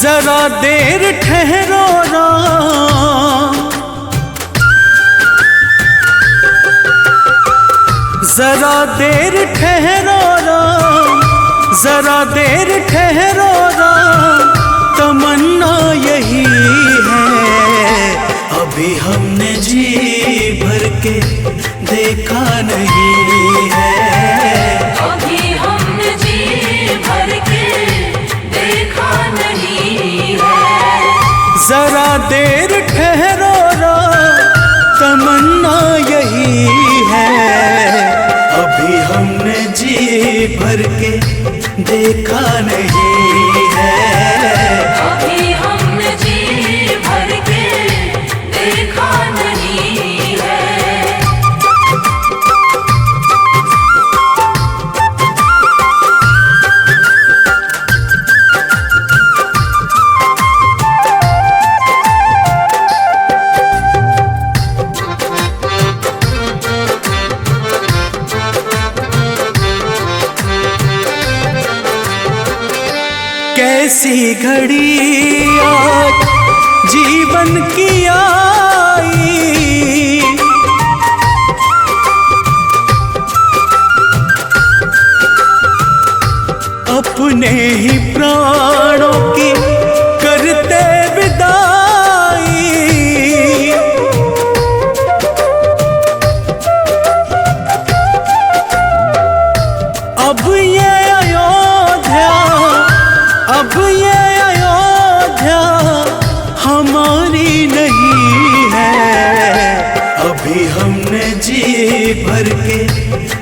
जरा देर ठहरो राम, जरा देर ठहरो राम, जरा देर ठहरो राम, तमन्ना यही है। अभी हमने जी भर के देखा नहीं है, अभी हमने जी भर के देखा नहीं है। जरा देर ठहरो राम, तमन्ना यही है। अभी हमने जी भर के देखा नहीं है, अभी हमने जी भर के देखा नहीं है। कैसी घड़ी आज जीवन की आई, अपने ही प्राणों की करते विदाई। अब ये अयोध्या, अब ये अयोध्या हमारी नहीं है। अभी हमने जी भर के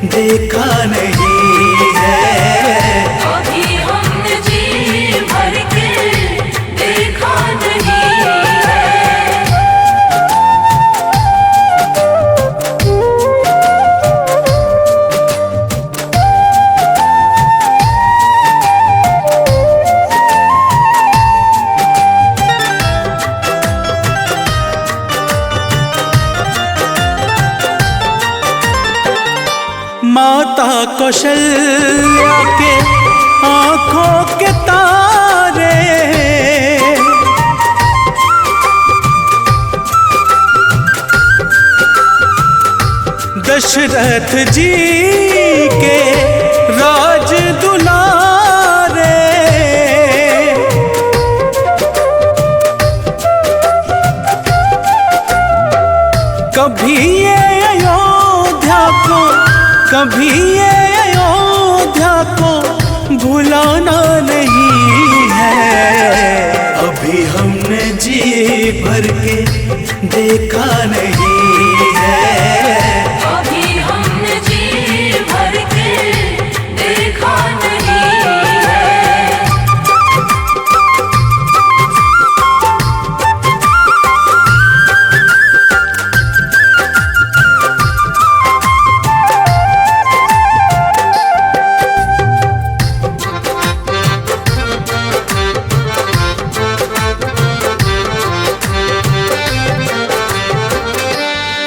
देखा नहीं है, अभी हमने जी भर के देखा नहीं है। माता कौशल्या के आंखों के तारे, दशरथ जी के राज दुलारे। कभी ये अयोध्या को, कभी ये अयोध्या को भुलाना नहीं है। अभी हमने जी भर के देखा नहीं है, अभी हमने जी भर के देखा नहीं है।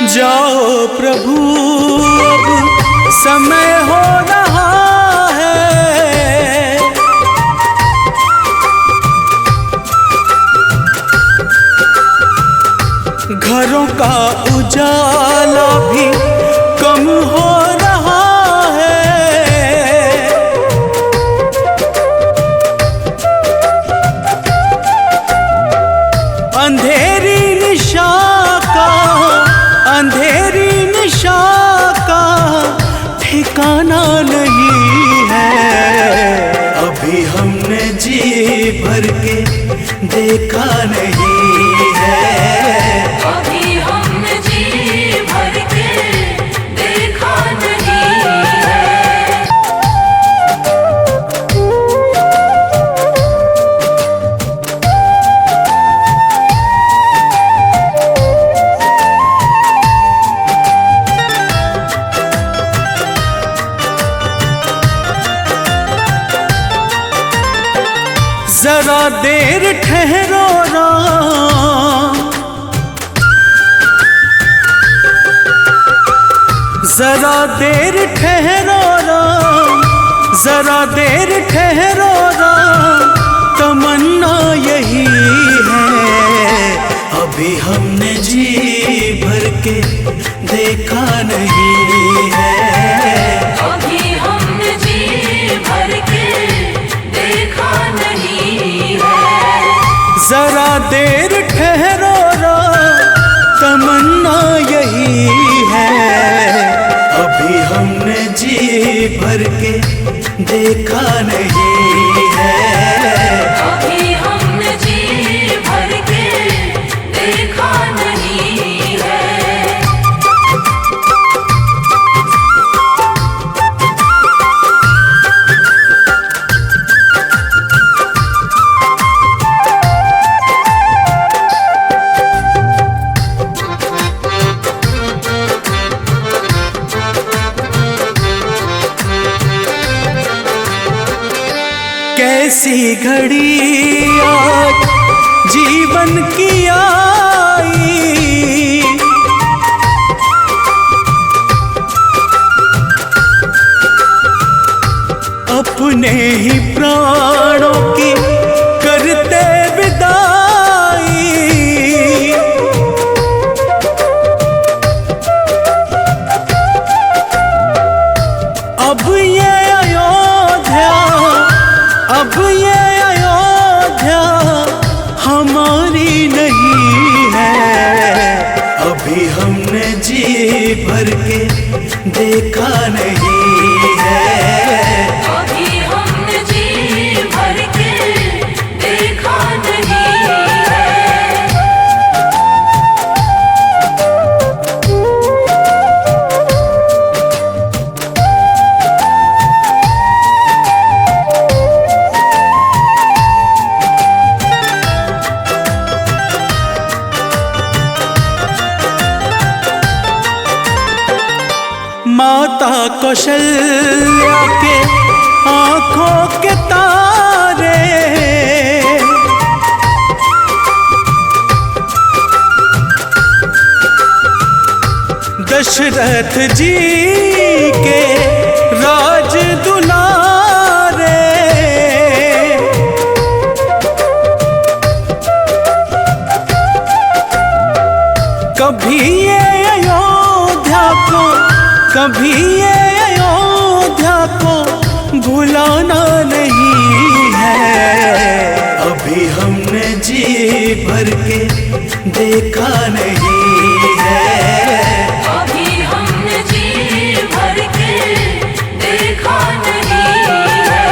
जाओ प्रभु अब समय हो रहा है, घरों का उजाला भी कम हो रहा है। अंधेरी निशा का, अंधेरी निशा का ठिकाना नहीं है। अभी हमने जी भर के देखा नहीं है, अभी हमने जी भर के देखा नहीं है। जरा देर ठहरो राम, जरा देर ठहरो राम, जरा देर ठहरो राम, तमन्ना यही अभी हमने जी भर के देखा नहीं है। अभी हमने जी भर के देखा नहीं है। जरा देर ठहरो रो तमन्ना यही है। अभी हमने जी भर के देखा नहीं है। अभी हमने जी भर के देखा नहीं है। कैसी घड़ी आज जीवन की आई, अपने ही प्राणों की करते विदाई। अब ये अयोध्या, अब ये अयोध्या हमारी नहीं है। अभी हमने जी भर के देखा नहीं है। अभी हमने जी भर के देखा नहीं है। माता कौशल्या के आंखों के तारे, दशरथ जी के राज दुलारे। कभी ये अयोध्या को, कभी ये अयोध्या को भुलाना नहीं है। अभी हमने जी भर के देखा नहीं है। अभी हमने जी भर के देखा नहीं है।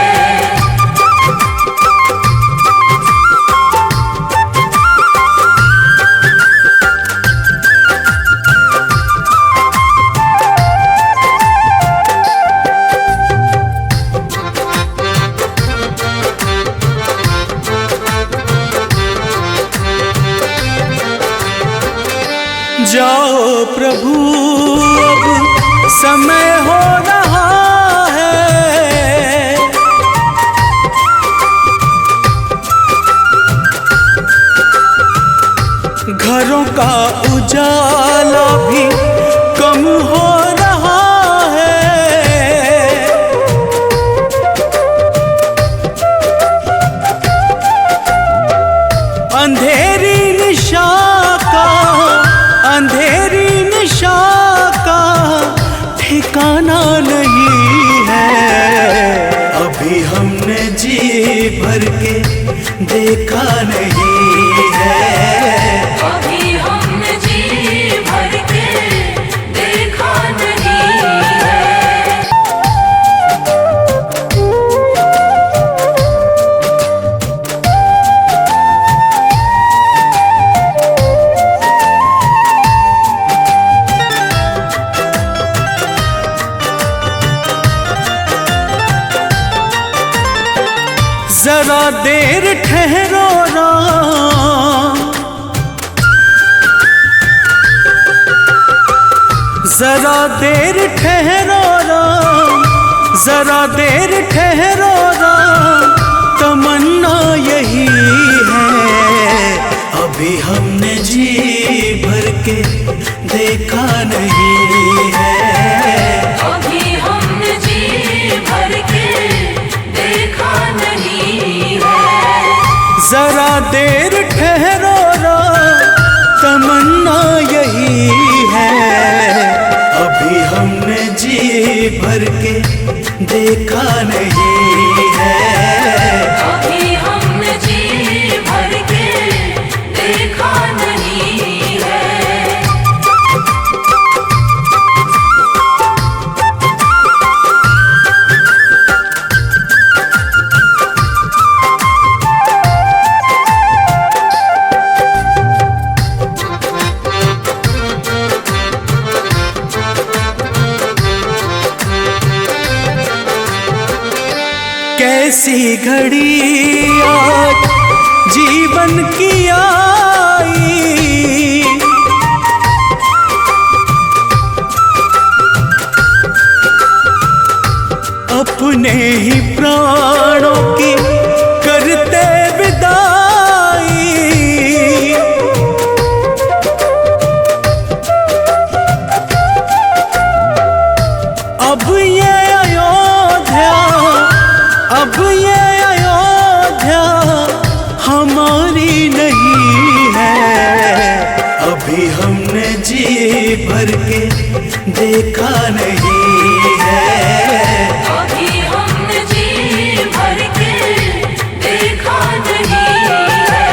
जाओ प्रभु अब समय हो रहा है। घरों का उजाला भी कम हो रहा है। अंधेरी निशा का, अंधेरी निशा का ठिकाना नहीं है। अभी हमने जी भर के देखा नहीं है। अभी हमने जी भर के देखा नहीं है। जरा देर ठहरो राम, जरा देर ठहरो राम, जरा देर ठहरो राम तमन्ना यही है। अभी हमने जी भर के देखा नहीं है। अभी हमने जी भर के देखा नहीं है। जरा देर ठहरो रो देखा नहीं है। अभी हमने जी भर के देखा नहीं है। कैसी घड़ी आज जीवन की आई, अपने ही प्राणों की करते विदाई। अब ये अयोध्या, अब ये अयोध्या हमारी नहीं है। अभी हमने जी भर के देखा नहीं है। अभी हमने जी भर के देखा नहीं है।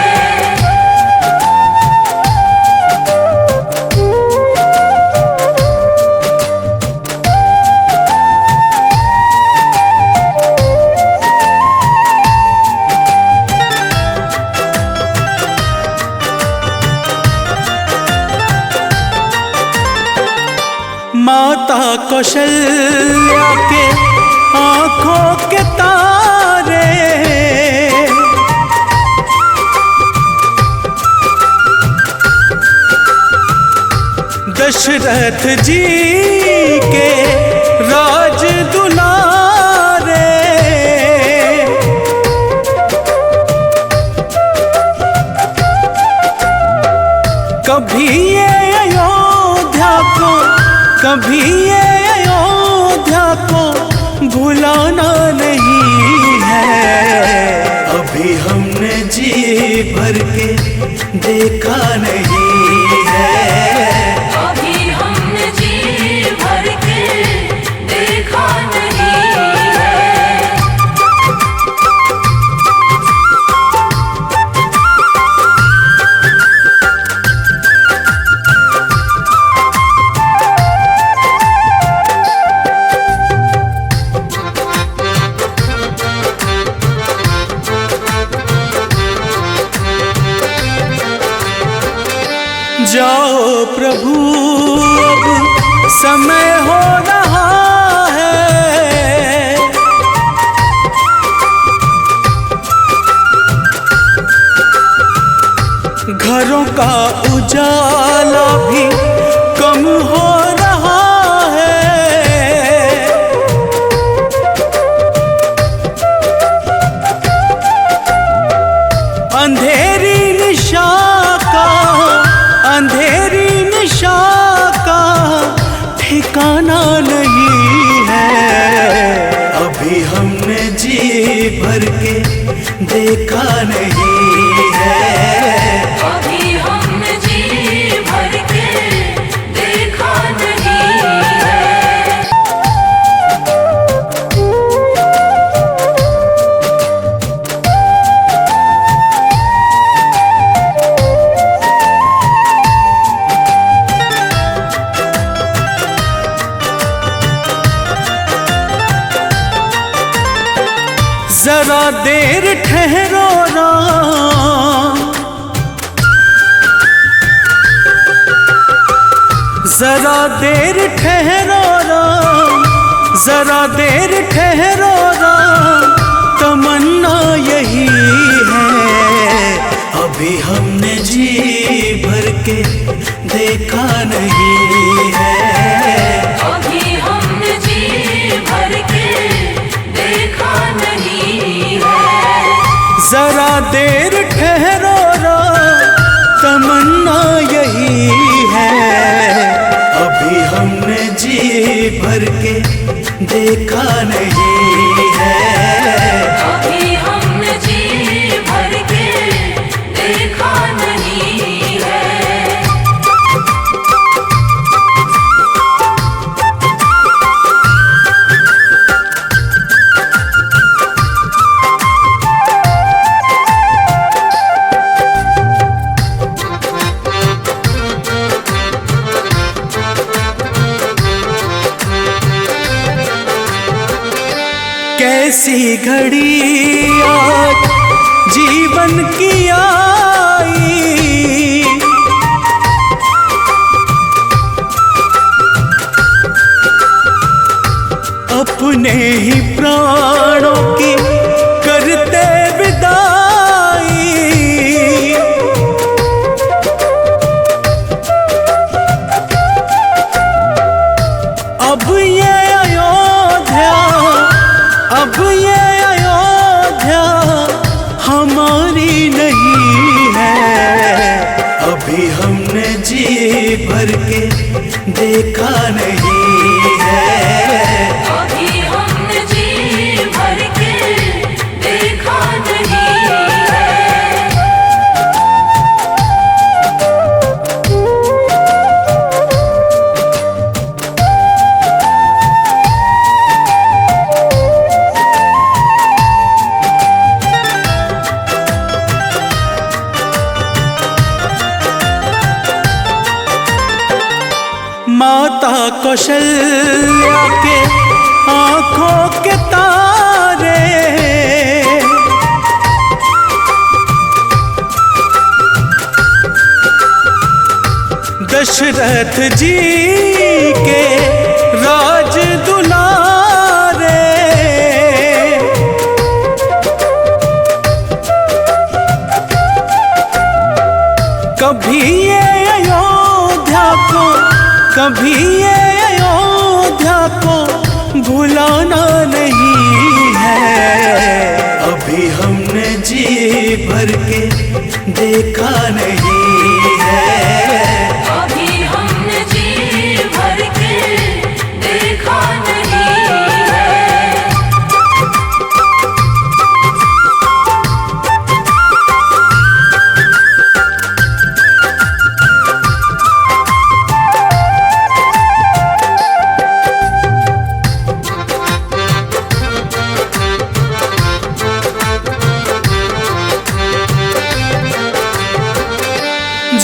माता कौशल्या के आंखों के तारे, दशरथ जी के राज दुलारे। कभी ये अयोध्या को, कभी ये अयोध्या को भुलाना नहीं है। अभी हमने जी भर के देखा नहीं है। अभी हमने जी भर के देखा नहीं है। जाओ प्रभु अब समय हो रहा है, घरों का उजाला भी कम हो रहा है। अंधेरी निशा का, अंधेरी निशा का ठिकाना नहीं है। अभी हमने जी भर के देखा नहीं है। अभी हमने जी भर के देखा नहीं है। जरा देर ठहरो राम, जरा देर ठहरो राम, जरा देर ठहरो राम, तमन्ना यही है। अभी हमने जी भर के देखा नहीं है। अभी हमने जी भर के देखा नहीं है। जरा देर ठहरो राम, तमन्ना यही है। अभी हमने जी भर के देखा नहीं है। अभी हमने जी भर के देखा नहीं है। कैसी घड़ी आज जीवन की आई, अपने ही प्राणों की करते विदाई। अब ये अयोध्या, अब ये अयोध्या हमारी नहीं है। अभी हमने जी भर के देखा नहीं है। अभी हमने जी भर के देखा नहीं है। माता कौशल्या के आंखों के तारे, दशरथ जी के राज दुलारे, कभी ये अयोध्या को, कभी ये अयोध्या को भुलाना नहीं है। अभी हमने जी भर के देखा नहीं है। अभी हमने जी भर के देखा नहीं है।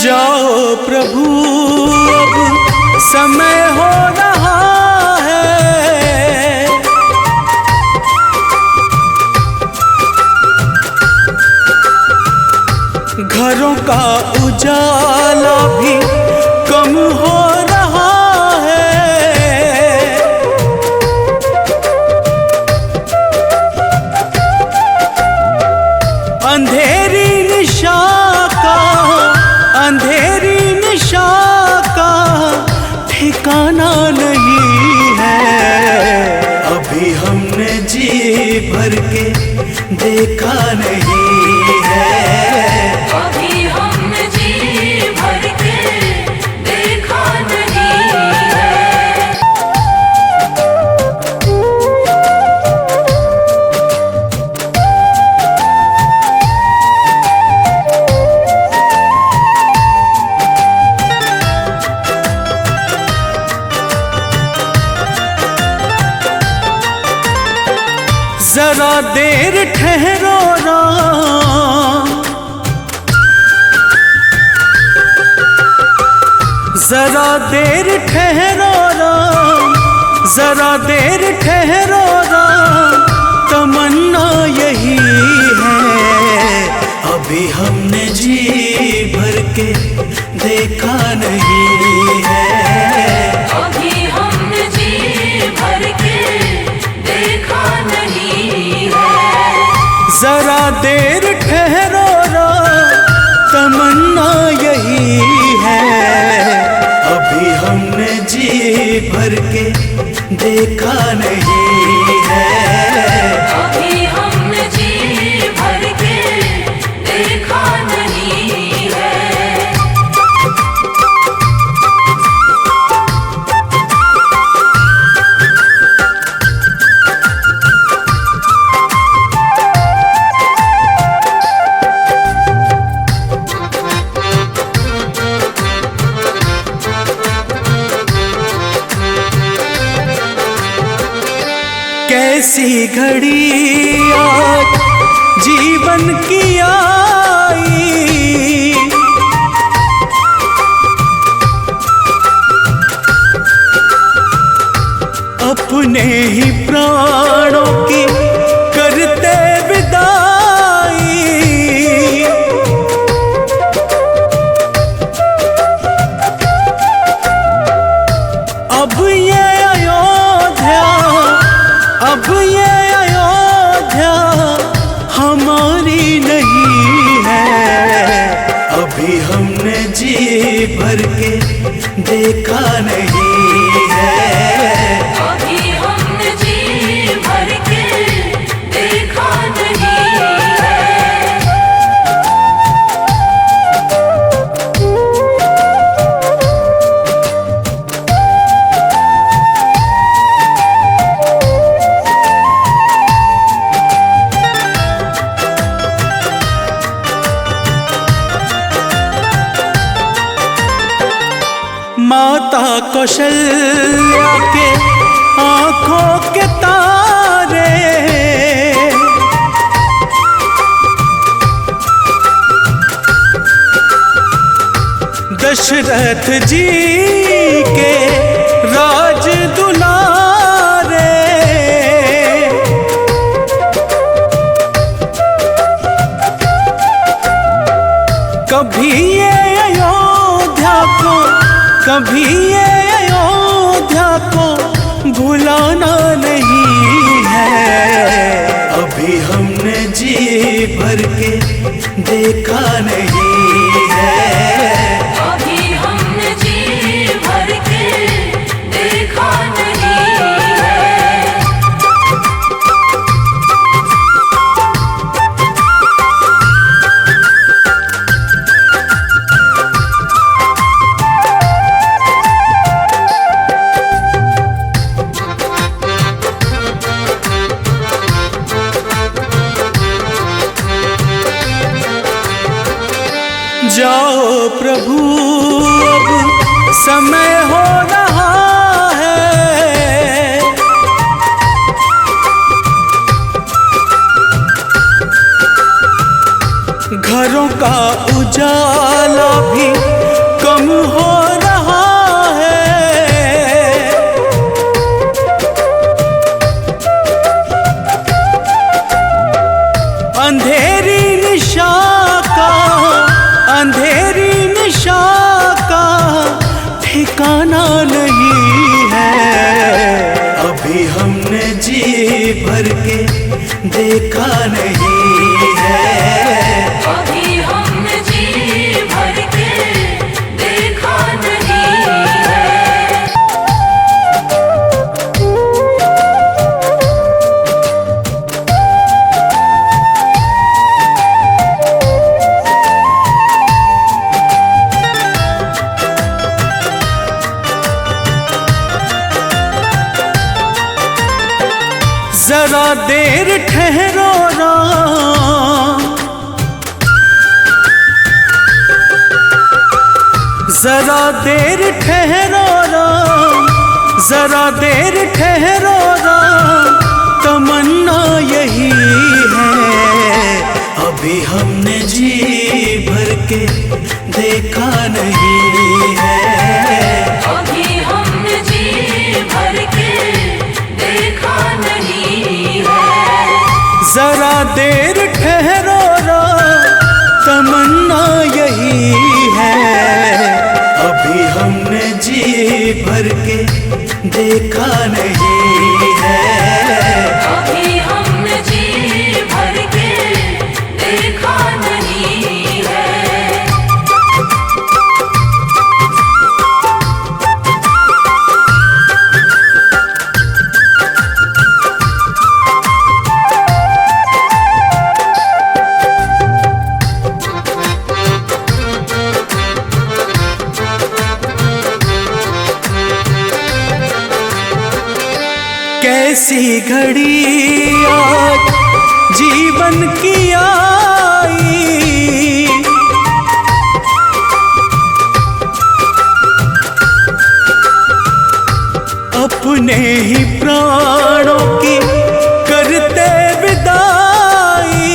जाओ प्रभु अब समय हो रहा है, घरों का उजाला भी कम हो रहा है। अंधेरी निशा का, अंधेरी निशा का ठिकाना नहीं है। अभी हमने जी भर के देखा नहीं है। अभी हमने जी भर के देखा नहीं है। जरा देर ठहरो राम, जरा देर ठहरो राम, जरा देर ठहरो राम, तमन्ना यही है। अभी हमने जी भर के देखा नहीं है। अभी हमने जी भर के देखा नहीं है। जरा देर ठहरो राम, तमन्ना यही है। अभी हमने जी भर के देखा नहीं है। अभी हमने जी भर के देखा नहीं है। कैसी घड़ी आज जीवन की आई, अपने ही प्राणों की देखा नहीं है। अभी हमने जी भर के देखा नहीं है। माता कौशल्या के आंखों के तारे दशरथ जी के राज दुलारे, कभी ये अयोध्या को, कभी ये अयोध्या को भुलाना नहीं है। अभी हमने जी भर के देखा नहीं है। अभी हमने जी भर के देखा नहीं है। जाओ प्रभु अब समय हो रहा है, घरों का उजाला भी कम हो रहा है। अंधेरी निशा का, अंधेरी निशा का ठिकाना नहीं है। अभी हमने जी भर के देखा नहीं है। अभी हमने जी भर के देखा नहीं है। जरा देर ठहरो राम, जरा देर ठहरो राम, जरा देर ठहरो राम, तमन्ना यही है। अभी हमने जी भर के देखा नहीं है। अभी हमने जी भर के देखा नहीं है। जरा देर ठहरो राम, तमन्ना यही है। अभी हमने जी भर के देखा नहीं है। अभी हमने जी भर के देखा नहीं है। कैसी घड़ी आज जीवन की आई, अपने ही प्राणों की करते विदाई।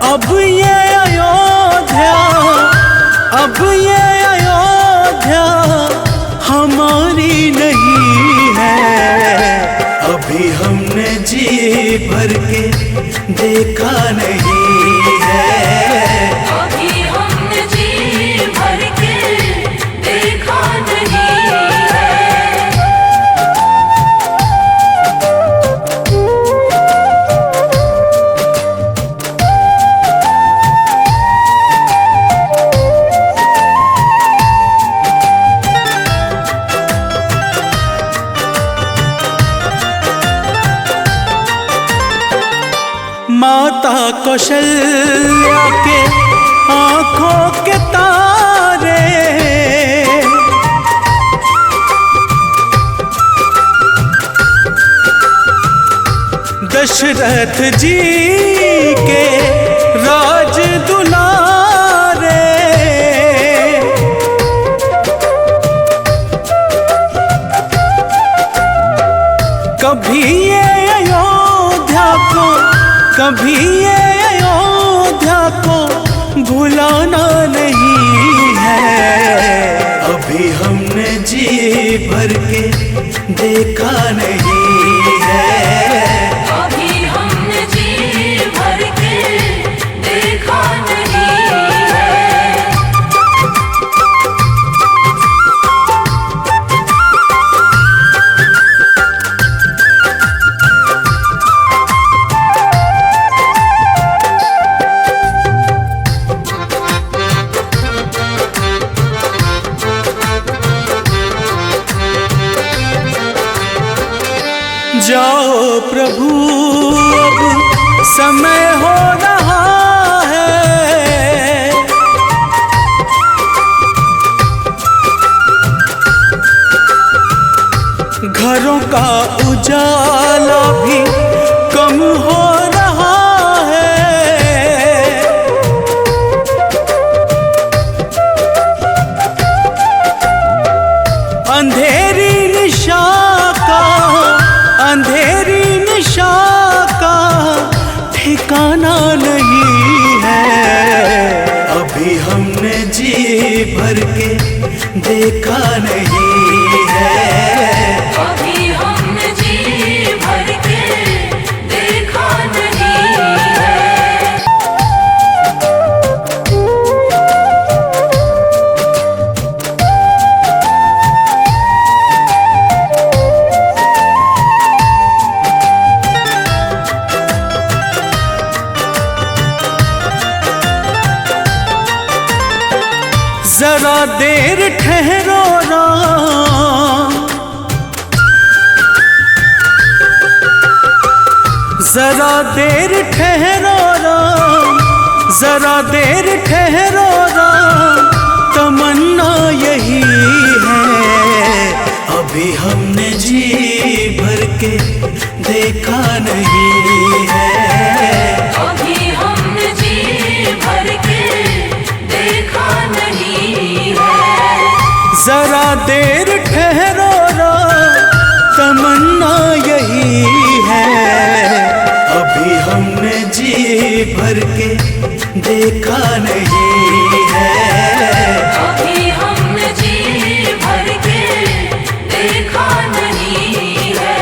अब ये अयोध्या, अब ये अयोध्या हमारी नहीं है। अभी हमने जी भर के देखा नहीं है। अभी हमने जी भर के देखा नहीं है। माता कौशल्या के आंखों के तारे, दशरथ जी के राज दुलारे, कभी ये अयोध्या को, कभी ये अयोध्या को भुलाना नहीं है। अभी हमने जी भर के देखा नहीं है। अभी हमने जी भर के देखा नहीं है। जाओ प्रभु अब समय हो रहा है, घरों का उजाला भी कम हो रहा है। अंधेरी निशा का, अंधेरी निशा का ठिकाना नहीं है। अभी हमने जी भर के देखा नहीं है। अभी हमने जी भर के देखा नहीं है। जरा देर ठहरो राम, जरा देर ठहरो राम, जरा देर ठहरो राम, तमन्ना यही है। अभी हमने जी भर के देखा नहीं है। अभी हमने जी भर के देखा नहीं है। जरा देर ठहरो राम, तमन्ना यही है। अभी हमने जी भर के देखा नहीं है। अभी हमने जी भर के देखा नहीं है।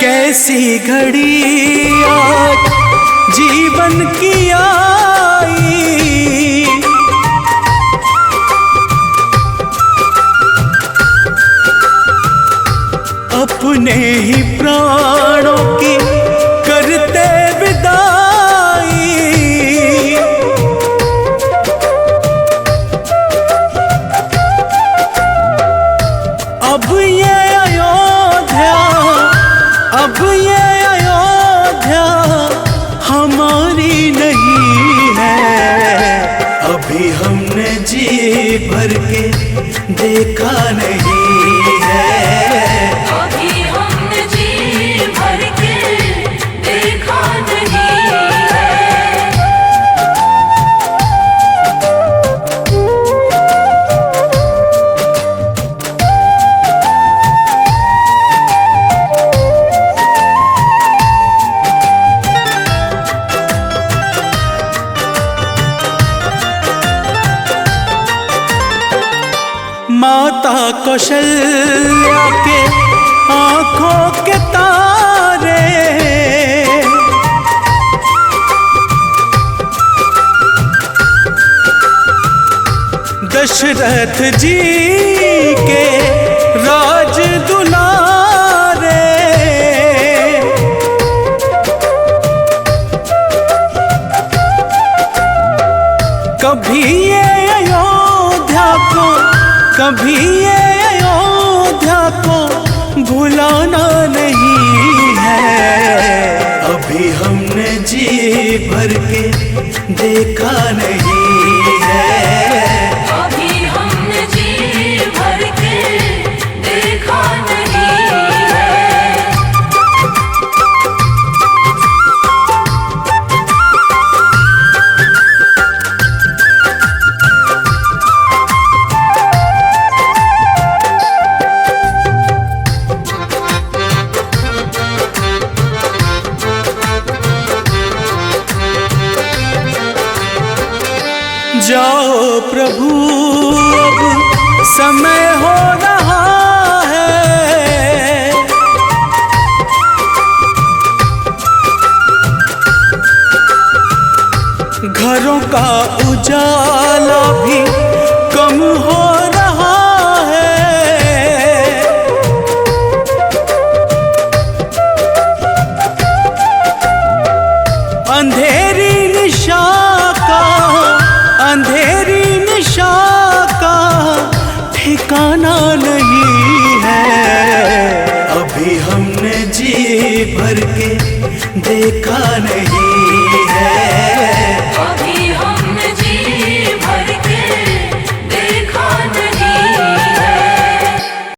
कैसी घड़ी आज जीवन की आई, अपने ही प्राणों की करते विदाई। अब ये अयोध्या, अब ये अयोध्या हमारी नहीं है। अभी हमने जी भर के देखा नहीं है। अभी हमने जी भर के देखा नहीं है। माता कौशल्या के आंखों के तारे, दशरथ जी के राज दुलारे। कभी ये अयोध्या को, कभी ये अयोध्या को भुलाना नहीं है। अभी हमने जी भर के देखा नहीं है। अभी हमने जी भर के देखा नहीं है। जाओ प्रभु अब समय हो रहा है। घरों का उजाला भी कम हो रहा है। अंधेरी निशा का, अंधेरी निशा का ठिकाना नहीं है। अभी हमने जी भर के देखा नहीं